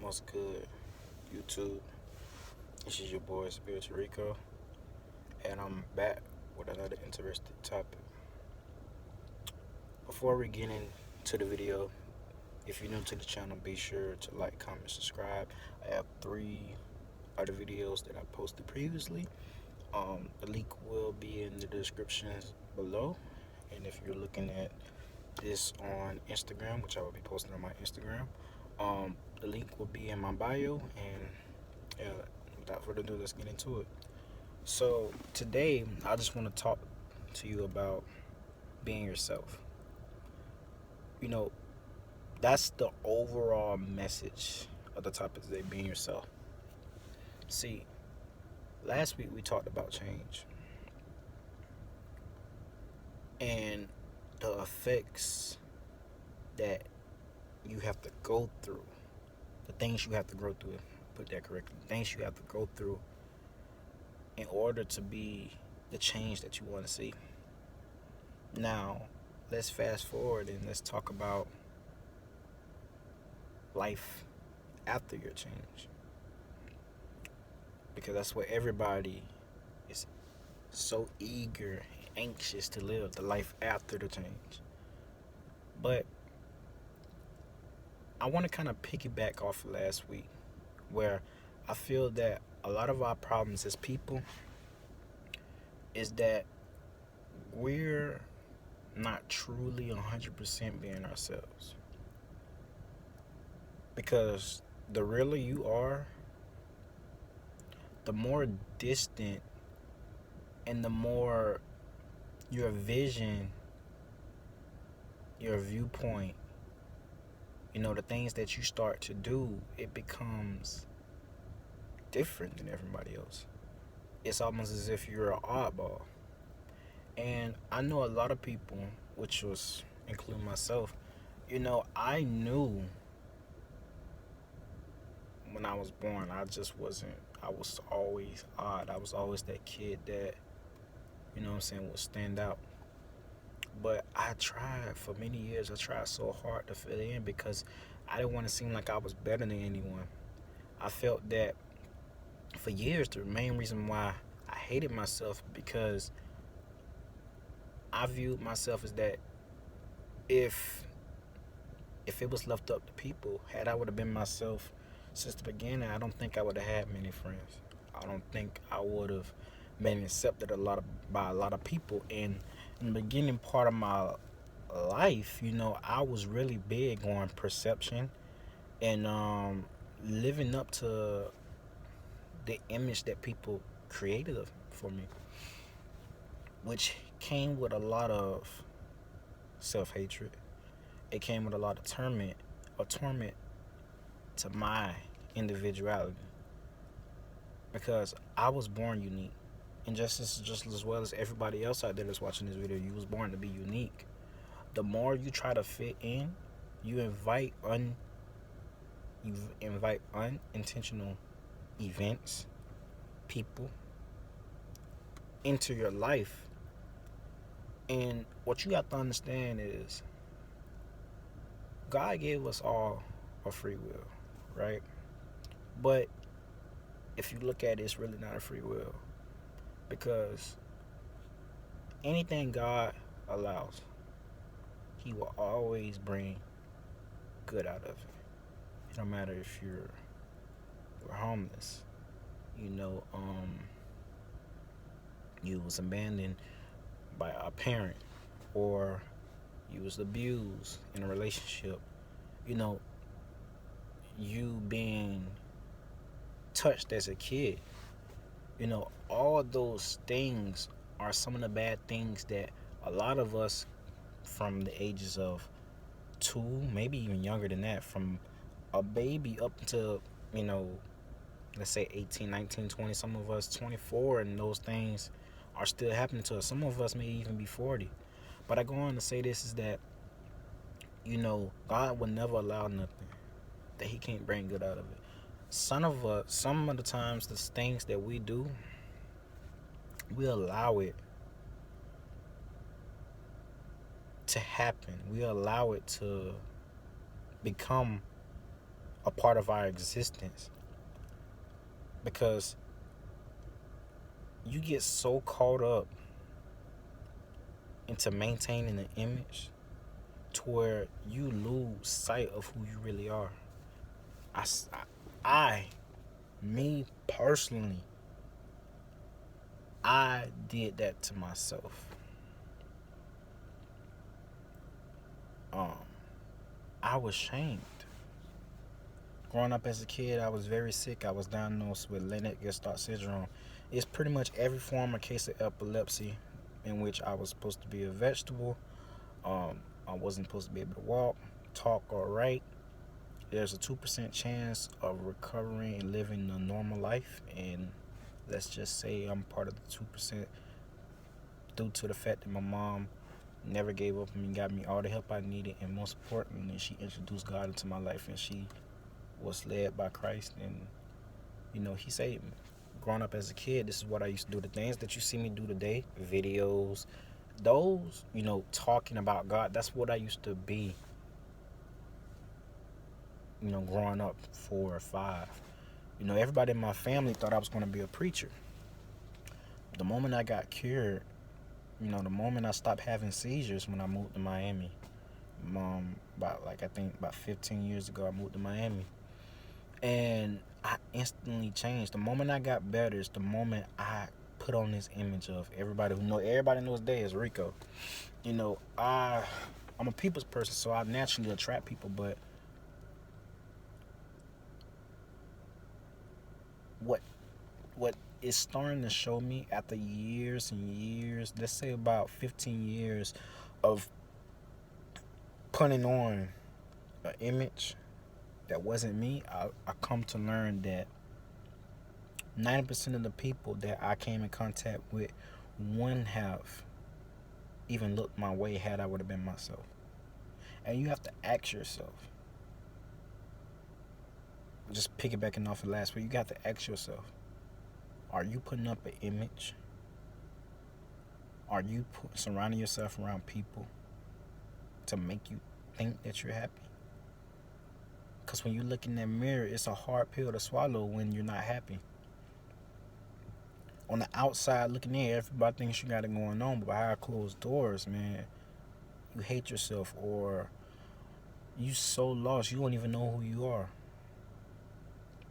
What's good, YouTube? This is your boy Spiritual Rico, and I'm back with another interesting topic. Before we get into the video, if you're new to the channel, be sure to like, comment, subscribe. I have three other videos that I posted previously. The link will be in the descriptions below, and if you're looking at this on Instagram, which I will be posting on my Instagram, the link will be in my bio. And yeah, without further ado, let's get into it. So today, I just want to talk to you about being yourself. You know, that's the overall message of the topic today: being yourself. See, last week we talked about change and the effects that you have to go through, the things you have to go through. Put that correctly. Things you have to go through in order to be the change that you want to see. Now, let's fast forward and let's talk about life after your change, because that's what everybody is so eager and anxious to live, the life after the change. But I want to kind of piggyback off of last week, where I feel that a lot of our problems as people is that we're not truly 100% being ourselves. Because the realer you are, the more distant and the more your vision, your viewpoint, the things that you start to do, it becomes different than everybody else. It's almost as if you're an oddball. And I know a lot of people, which was including myself, I knew when I was born, I just wasn't, I was always odd. I was always that kid that, would stand out. But I tried for many years. I tried so hard to fit in because I didn't want to seem like I was better than anyone. I felt that for years, the main reason why I hated myself, because I viewed myself as that if it was left up to people, had I would have been myself since the beginning, I don't think I would have had many friends. I don't think I would have been accepted by a lot of people. And in the beginning part of my life, I was really big on perception and living up to the image that people created for me, which came with a lot of self-hatred. It came with a lot of torment to my individuality, because I was born unique. And just as well as everybody else out there that's watching this video, you was born to be unique. The more you try to fit in, you invite unintentional events, people into your life. And what you have to understand is God gave us all a free will, right? But if you look at it, it's really not a free will, because anything God allows, He will always bring good out of it. It don't matter if you're homeless, you was abandoned by a parent, or you was abused in a relationship, you being touched as a kid, all those things are some of the bad things that a lot of us from the ages of 2, maybe even younger than that, from a baby up to, let's say 18, 19, 20, some of us 24, and those things are still happening to us. Some of us may even be 40. But I go on to say this is that, God will never allow nothing that He can't bring good out of it. Some of the times, the things that we do, we allow it to happen. We allow it to become a part of our existence, because you get so caught up into maintaining an image to where you lose sight of who you really are. I, I me personally, I did that to myself. Um, I was shamed. Growing up as a kid, I was very sick. I was diagnosed with Lennox-Gastaut syndrome. It's pretty much every form or case of epilepsy in which I was supposed to be a vegetable. I wasn't supposed to be able to walk, talk, or write. There's a 2% chance of recovering and living a normal life, and let's just say I'm part of the 2% due to the fact that my mom never gave up on me, got me all the help I needed, and most importantly, she introduced God into my life, and she was led by Christ, and he saved me. Growing up as a kid, this is what I used to do. The things that you see me do today, videos, those, talking about God, that's what I used to be, growing up 4 or 5. Everybody in my family thought I was going to be a preacher. The moment I got cured, the moment I stopped having seizures when I moved to Miami, about 15 years ago, I moved to Miami. And I instantly changed. The moment I got better is the moment I put on this image of everybody knows Day is Rico. I'm a people's person, so I naturally attract people, but what is starting to show me after years and years, let's say about 15 years of putting on an image that wasn't me, I come to learn that 90% of the people that I came in contact with wouldn't have even looked my way had I would have been myself. And you have to ask yourself, just piggybacking off of last week, you got to ask yourself, are you putting up an image? Are you surrounding yourself around people to make you think that you're happy? Because when you look in that mirror, it's a hard pill to swallow when you're not happy. On the outside looking in, everybody thinks you got it going on, but behind closed doors, man, you hate yourself, or you so lost you don't even know who you are.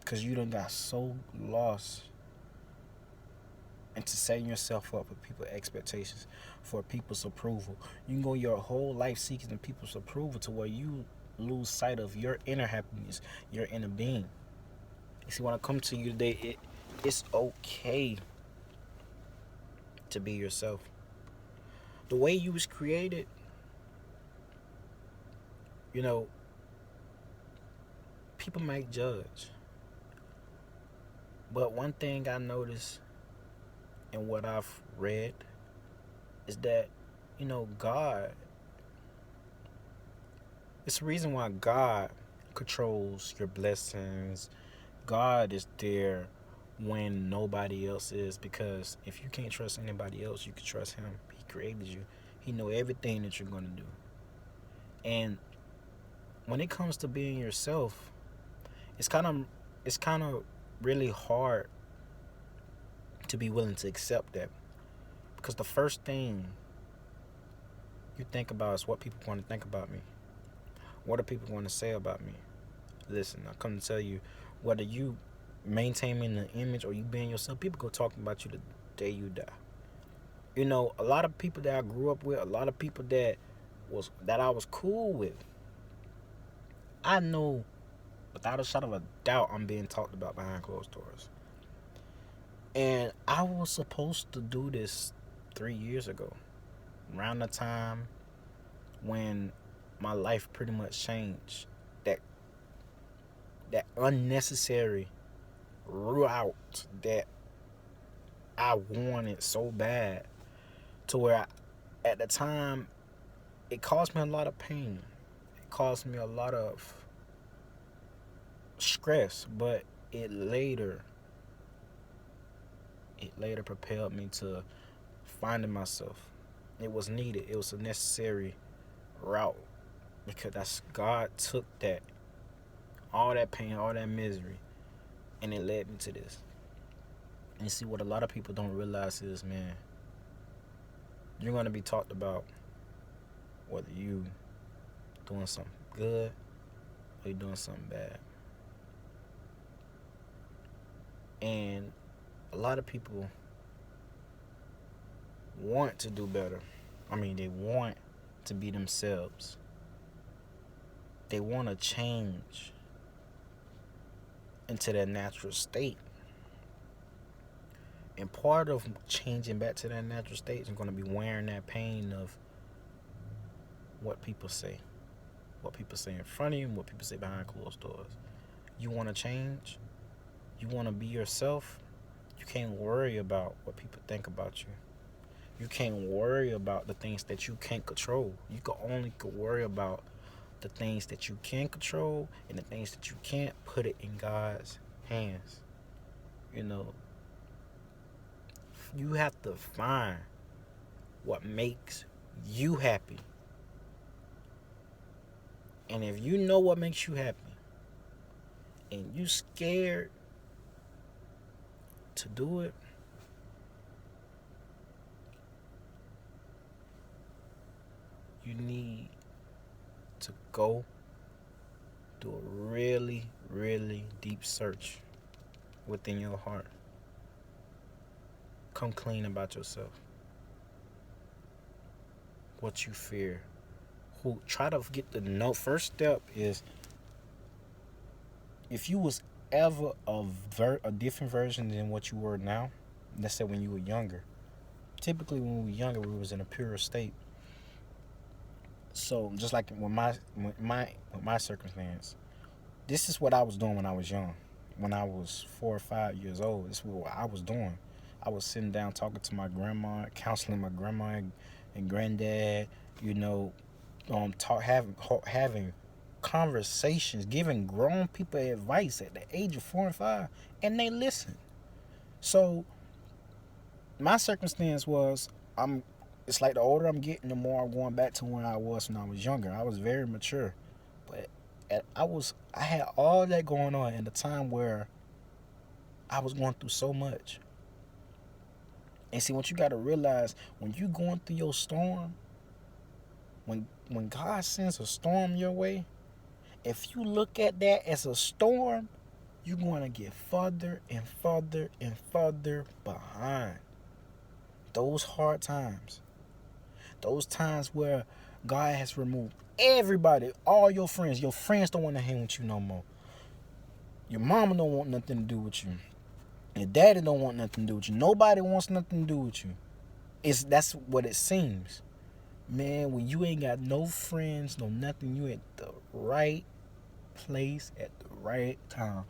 Because you done got so lost into setting yourself up for people's expectations, for people's approval. You can go your whole life seeking people's approval to where you lose sight of your inner happiness, your inner being. You see, when I come to you today, it's okay to be yourself. The way you was created, people might judge. But one thing I noticed and what I've read is that, God, it's the reason why God controls your blessings. God is there when nobody else is, because if you can't trust anybody else, you can trust him. He created you. He know everything that you're going to do. And when it comes to being yourself, it's kind of really hard to be willing to accept that, because the first thing you think about is what people want to think about me. What are people going to say about me? Listen, I come to tell you, whether you maintaining an image or you being yourself, people go talking about you the day you die. A lot of people that I grew up with, a lot of people that I was cool with, I know without a shadow of a doubt I'm being talked about behind closed doors. And I was supposed to do this 3 years ago, around the time when my life pretty much changed. That unnecessary route that I wanted so bad, to where at the time it caused me a lot of pain. It caused me a lot of stress, but it later propelled me to finding myself. It was needed. It was a necessary route, because God took that all that pain, all that misery, and it led me to this. And see, what a lot of people don't realize is, man, you're gonna be talked about whether you doing something good or you doing something bad. And a lot of people want to do better. I mean, they want to be themselves. They want to change into their natural state. And part of changing back to that natural state is going to be wearing that pain of what people say. What people say in front of you and what people say behind closed doors. You want to change? You want to be yourself? You can't worry about what people think about you. You can't worry about the things that you can't control. You can only worry about the things that you can control, and the things that you can't, put it in God's hands. You know, you have to find what makes you happy. And if you know what makes you happy and you scared to do it, you need to go do a really, really deep search within your heart. Come clean about yourself. What you fear. Who try to get to know. First step is, if you was ever a different version than what you were now, let's say when you were younger. Typically when we were younger, we was in a purer state. So just like with my circumstance, this is what I was doing when I was young. When I was 4 or 5 years old, this is what I was doing. I was sitting down talking to my grandma, counseling my grandma and granddad, you know, having conversations, giving grown people advice at the age of 4 and 5, and they listen. So my circumstance was, it's like the older I'm getting, the more I'm going back to when I was when I was younger. I was very mature, but I had all that going on in the time where I was going through so much. And see, what you got to realize, when you going through your storm, when God sends a storm your way, if you look at that as a storm, you're going to get further and further and further behind. Those hard times. Those times where God has removed everybody, all your friends. Your friends don't want to hang with you no more. Your mama don't want nothing to do with you. Your daddy don't want nothing to do with you. Nobody wants nothing to do with you. That's what it seems. Man, when you ain't got no friends, no nothing, you at the right place at the right time.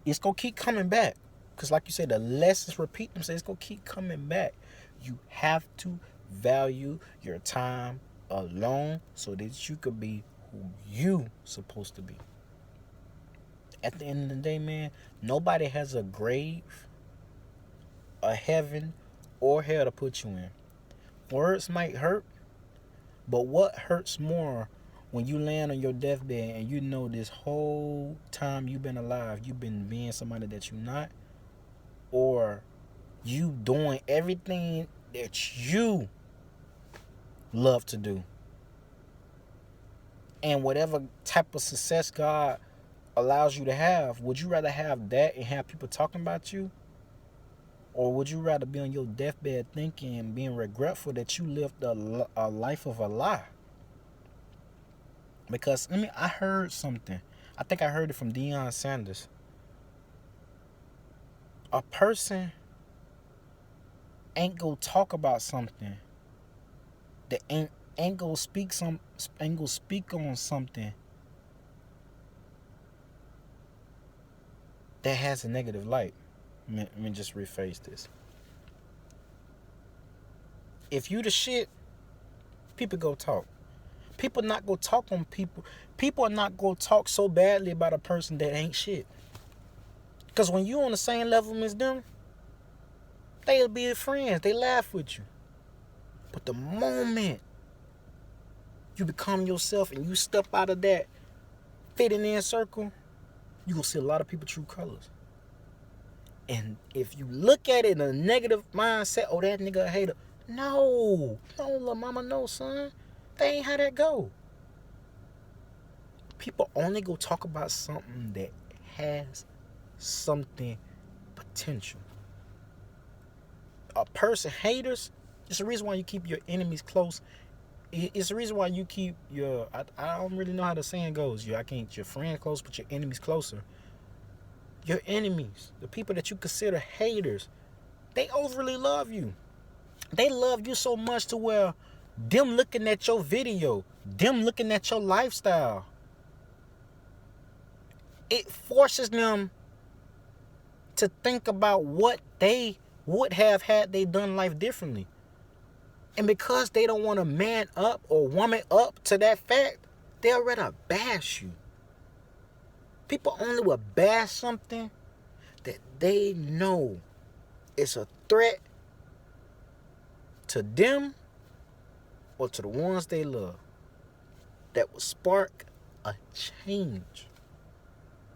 It's going to keep coming back. Because like you said, the lessons repeat themselves. It's going to keep coming back. You have to value your time alone so that you could be who you supposed to be. At the end of the day, man, nobody has a grave, a heaven, or hell to put you in. Words might hurt, but what hurts more when you land on your deathbed and you know this whole time you've been alive, you've been being somebody that you're not, or you doing everything that you love to do. And whatever type of success God allows you to have, would you rather have that and have people talking about you? Or would you rather be on your deathbed thinking and being regretful that you lived a life of a lie? Because, I heard something. I think I heard it from Deion Sanders. A person ain't gonna talk about something that ain't gonna speak on something that has a negative light. Let me just rephrase this. If you the shit, people go talk. People not go talk on people. People are not gonna talk so badly about a person that ain't shit. Because when you on the same level as them, they'll be your friends. They laugh with you. But the moment you become yourself and you step out of that fitting in circle, You gonna see a lot of people true colors. And if you look at it in a negative mindset, oh, that nigga a hater. No, little mama, no, son. That ain't how that go. People only go talk about something that has something potential. A person, haters, it's the reason why you keep your enemies close. It's the reason why you keep your, I don't really know how the saying goes. I can't, your friend close, but your enemies closer. Your enemies, the people that you consider haters, they overly love you. They love you so much to where them looking at your video, them looking at your lifestyle, it forces them to think about what they would have had they done life differently. And because they don't want to man up or woman up to that fact, they'll rather bash you. People only will bash something that they know is a threat to them or to the ones they love, that will spark a change.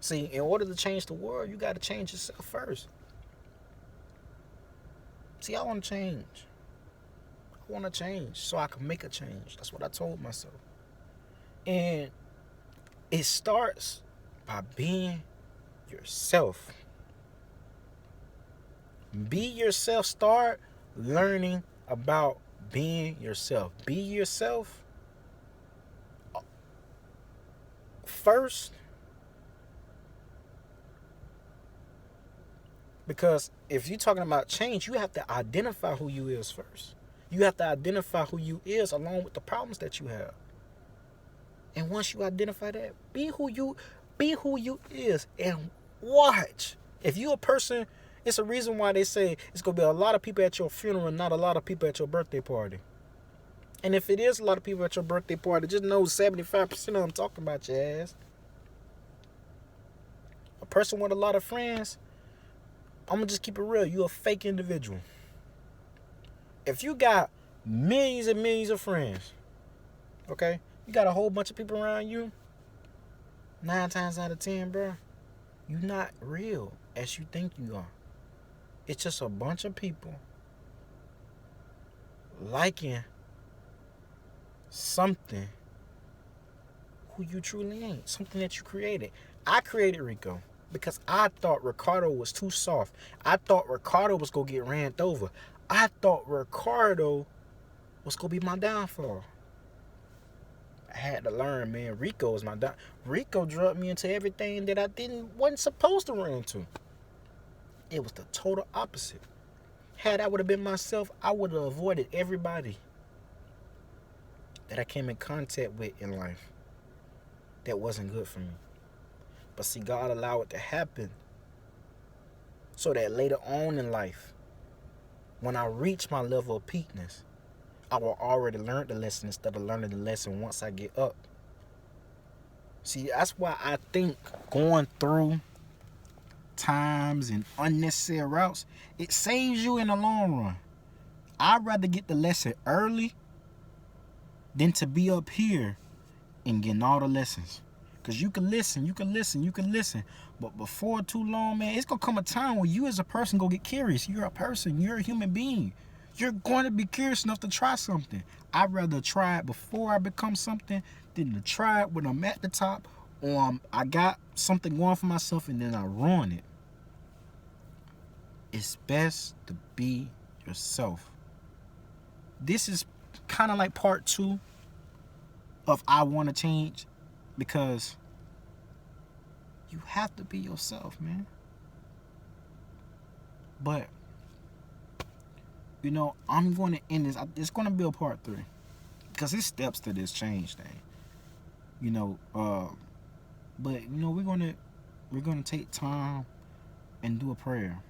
See, in order to change the world, you got to change yourself first. See, I want to change. I want to change so I can make a change. That's what I told myself. And it starts by being yourself. Be yourself. Start learning about being yourself. Be yourself first. Because if you're talking about change, you have to identify who you is first. You have to identify who you is along with the problems that you have. And once you identify that, be who you is and watch. If you a person, it's a reason why they say it's going to be a lot of people at your funeral and not a lot of people at your birthday party. And if it is a lot of people at your birthday party, just know 75% of them talking about your ass. A person with a lot of friends, I'm going to just keep it real. You a fake individual. If you got millions and millions of friends, okay, you got a whole bunch of people around you, 9 times out of 10, bro, you're not real as you think you are. It's just a bunch of people liking something who you truly ain't, something that you created. I created Rico because I thought Ricardo was too soft. I thought Ricardo was going to get ran over. I thought Ricardo was going to be my downfall. I had to learn, man, Rico is my downfall. Rico drugged me into everything that I wasn't supposed to run into. It was the total opposite. Had I would have been myself, I would have avoided everybody that I came in contact with in life that wasn't good for me. But see, God allowed it to happen so that later on in life, when I reach my level of peakness, I will already learn the lesson instead of learning the lesson once I get up. See, that's why I think going through times and unnecessary routes, it saves you in the long run. I'd rather get the lesson early than to be up here and getting all the lessons. Because you can listen. But before too long, man, it's going to come a time where you as a person go get curious. You're a person. You're a human being. You're going to be curious enough to try something. I'd rather try it before I become something than to try it when I'm at the top or I got something going for myself and then I ruin it. It's best to be yourself. This is kind of like part 2 of I Want to Change, because you have to be yourself, man. But, you know, I'm going to end this. It's going to be a part 3 because there's steps to this change thing. You know, but you know, we're gonna take time and do a prayer.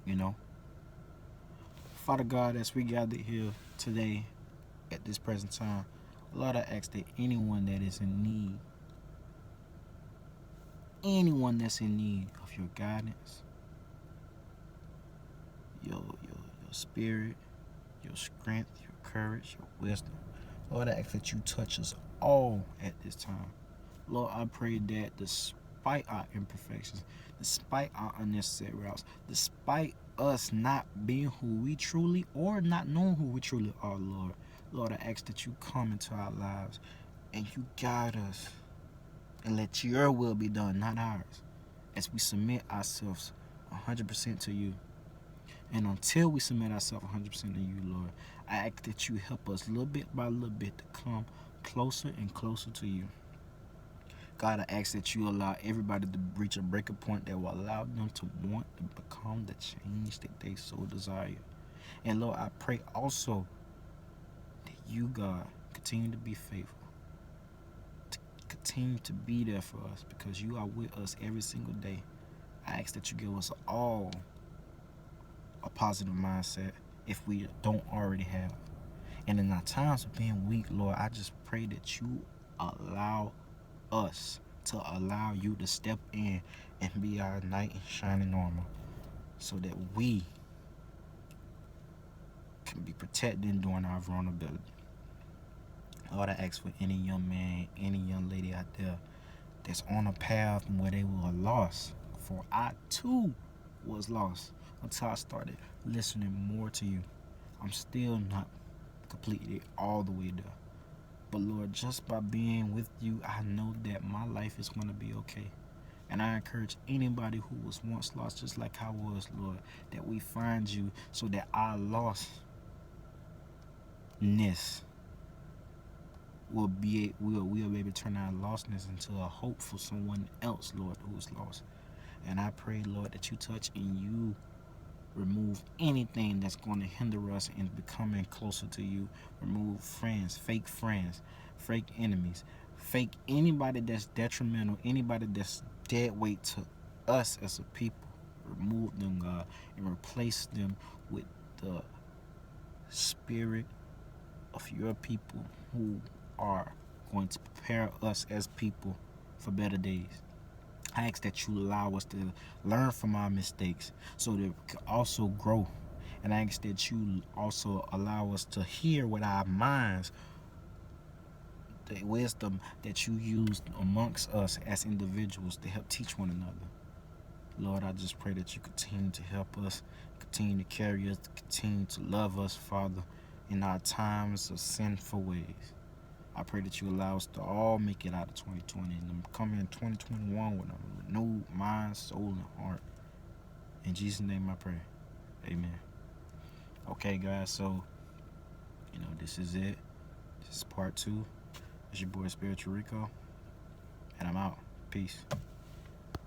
You know, Father God, as we gather here today at this present time, Lord, I ask that anyone that is in need, anyone that's in need of your guidance, your spirit, your strength, your courage, your wisdom, Lord, I ask that you touch us all at this time. Lord, I pray that the despite our imperfections, despite our unnecessary routes, despite us not being who we truly or not knowing who we truly are, Lord. Lord, I ask that you come into our lives and you guide us and let your will be done, not ours, as we submit ourselves 100% to you. And until we submit ourselves 100% to you, Lord, I ask that you help us little bit by little bit to come closer and closer to you. God, I ask that you allow everybody to reach a breaking point that will allow them to want to become the change that they so desire. And Lord, I pray also that you, God, continue to be faithful. To continue to be there for us because you are with us every single day. I ask that you give us all a positive mindset if we don't already have. And in our times of being weak, Lord, I just pray that you allow us to allow you to step in and be our knight in shining armor so that we can be protected during our vulnerability. Lord, I ask for any young man, any young lady out there that's on a path where they were lost. For I too was lost until I started listening more to you. I'm still not completely all the way there. But Lord, just by being with you, I know that my life is going to be okay. And I encourage anybody who was once lost, just like I was, Lord, that we find you so that our lostness we'll be able to turn our lostness into a hope for someone else, Lord, who is lost. And I pray, Lord, that you touch and you remove anything that's going to hinder us in becoming closer to you. Remove friends, fake enemies, fake anybody that's detrimental, anybody that's dead weight to us as a people. Remove them, God, and replace them with the spirit of your people who are going to prepare us as people for better days. I ask that you allow us to learn from our mistakes so that we can also grow. And I ask that you also allow us to hear with our minds the wisdom that you used amongst us as individuals to help teach one another. Lord, I just pray that you continue to help us, continue to carry us, continue to love us, Father, in our times of sinful ways. I pray that you allow us to all make it out of 2020 and come in 2021 with a renewed mind, soul, and heart. In Jesus' name I pray. Amen. Okay, guys, so, this is it. This is part 2. It's your boy, Spiritual Rico, and I'm out. Peace.